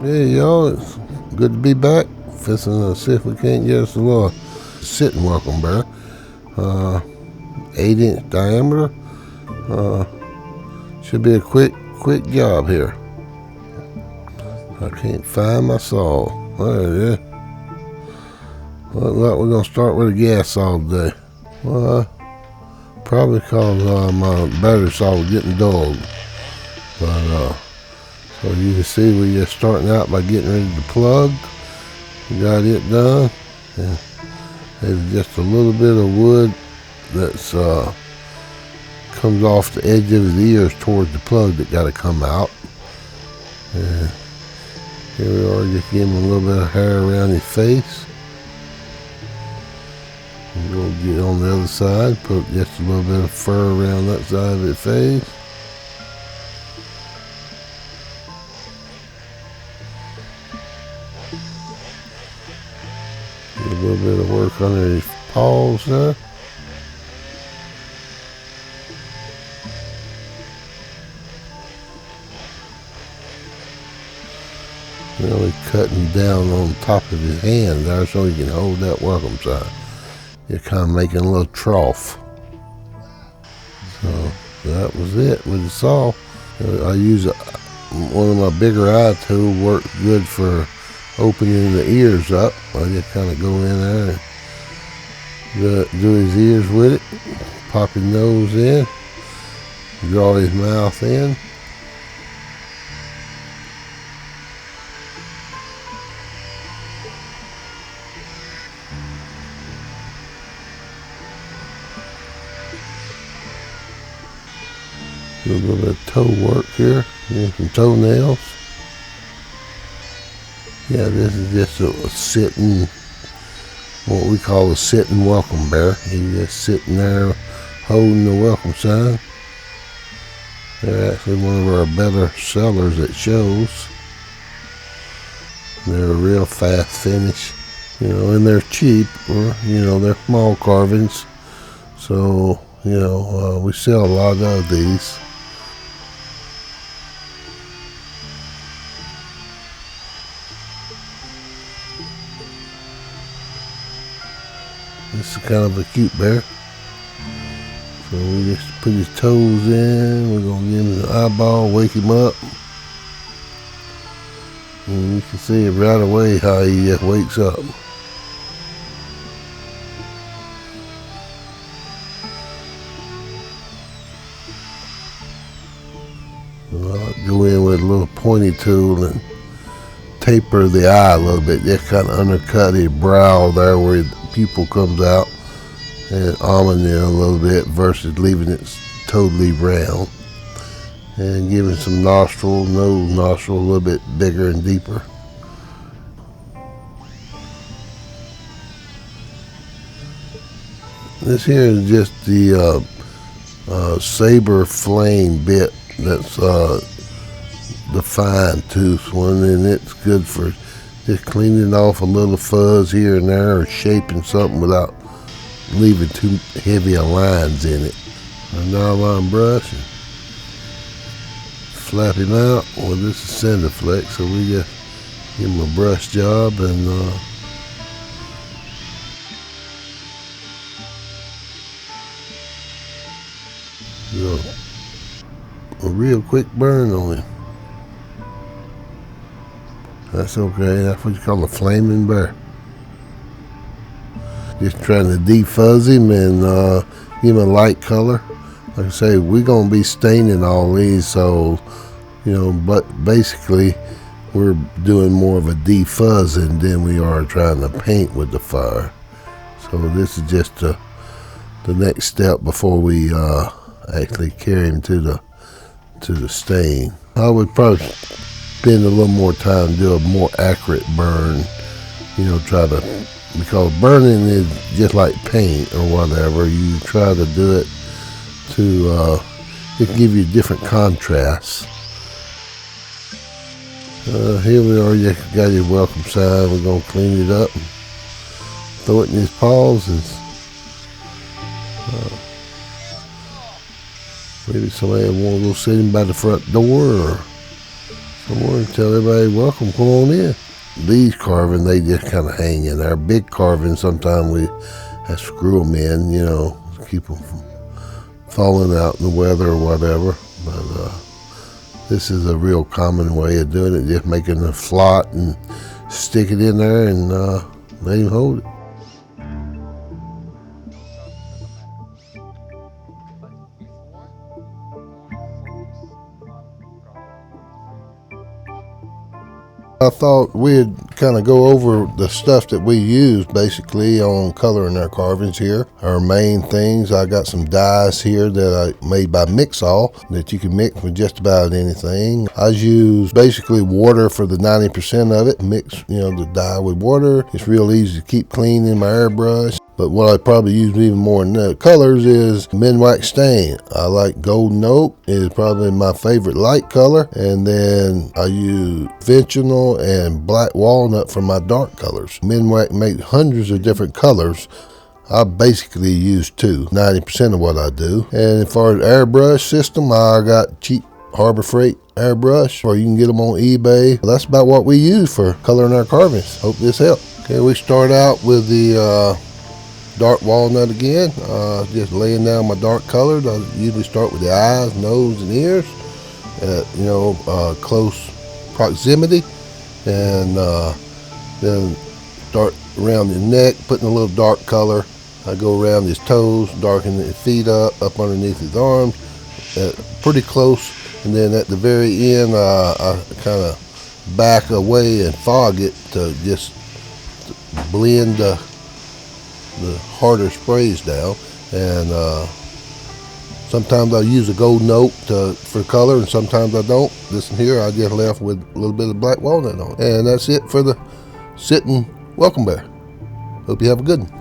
Hey y'all, it's good to be back. Fixing to see if we can't get us a little sitting welcome bear. 8-inch diameter. Should be a quick job here. I can't find my saw. There it is. Look like we're gonna start with a gas saw today. Well, probably cause my battery saw was getting dull. But so you can see we're just starting out by getting ready to plug. We got it done. And there's just a little bit of wood that's comes off the edge of his ears towards the plug that got to come out. And here we are, just giving him a little bit of hair around his face. And we'll get on the other side, put just a little bit of fur around that side of his face. A little bit of work under his paws there. Really cutting down on top of his hand there so he can hold that welcome sign. You're kind of making a little trough. So that was it with the saw. I use one of my bigger eye tools, works good for opening the ears up. I just kind of go in there and do his ears with it, pop his nose in, draw his mouth in. Do a little bit of toe work here, some toenails. Yeah, this is just a sitting, what we call a sitting welcome bear. He's just sitting there holding the welcome sign. They're actually one of our better sellers at shows. They're a real fast finish, and they're cheap, or, they're small carvings. So, we sell a lot of these. This is kind of a cute bear. So we just put his toes in. We're going to give him an eyeball, wake him up. And you can see it right away how he just wakes up. So I'll go in with a little pointy tool and taper the eye a little bit. Just kind of undercut his brow there where his pupil comes out, and almond it a little bit versus leaving it totally round. And giving some nose nostril a little bit bigger and deeper. This here is just the saber flame bit. That's the fine tooth one, and it's good for just cleaning off a little fuzz here and there, or shaping something without leaving too heavy of lines in it. A nylon brush, and flap him out. Well, this is Cinderflex, so we just give him a brush job and a real quick burn on him. That's okay. That's what you call a flaming bear. Just trying to defuzz him and give him a light color. Like I say, we're going to be staining all these, so, but basically we're doing more of a defuzzing than we are trying to paint with the fire. So this is just the next step before we actually carry him to the stain. I would probably spend a little more time, do a more accurate burn, because burning is just like paint or whatever. You try to do it to, it can give you different contrasts. Here we are, you got your welcome sign. We're going to clean it up, and throw it in his paws, and maybe somebody will want to go sit him by the front door, or I want to tell everybody, welcome, come on in. These carving, they just kind of hang in there. Big carving, sometimes we have to screw them in, you know, to keep them from falling out in the weather or whatever. But this is a real common way of doing it, just making a slot and stick it in there and let him hold it. I thought we'd kind of go over the stuff that we use basically on coloring our carvings here. Our main things, I got some dyes here that I made by Mixall that you can mix with just about anything. I use basically water for the 90% of it. Mix, you know, the dye with water. It's real easy to keep clean in my airbrush. But what I probably use even more than the colors is Minwax stain. I like golden oak, is probably my favorite light color. And then I use conventional and black walnut for my dark colors. Minwax makes hundreds of different colors. I basically use 90% of what I do. And as far as airbrush system, I got cheap Harbor Freight airbrush, or you can get them on eBay. That's about what we use for coloring our carvings. Hope this helped. Okay, we start out with the dark walnut again, just laying down my dark colors. I usually start with the eyes, nose, and ears at, you know, close proximity, and then start around the neck, putting a little dark color. I go around his toes, darken his feet up underneath his arms, pretty close, and then at the very end, I kind of back away and fog it to just blend the harder sprays down. And sometimes I use a golden oak for color, and sometimes I don't. This one here I just left with a little bit of black walnut on it. And that's it for the sitting welcome bear. Hope you have a good one.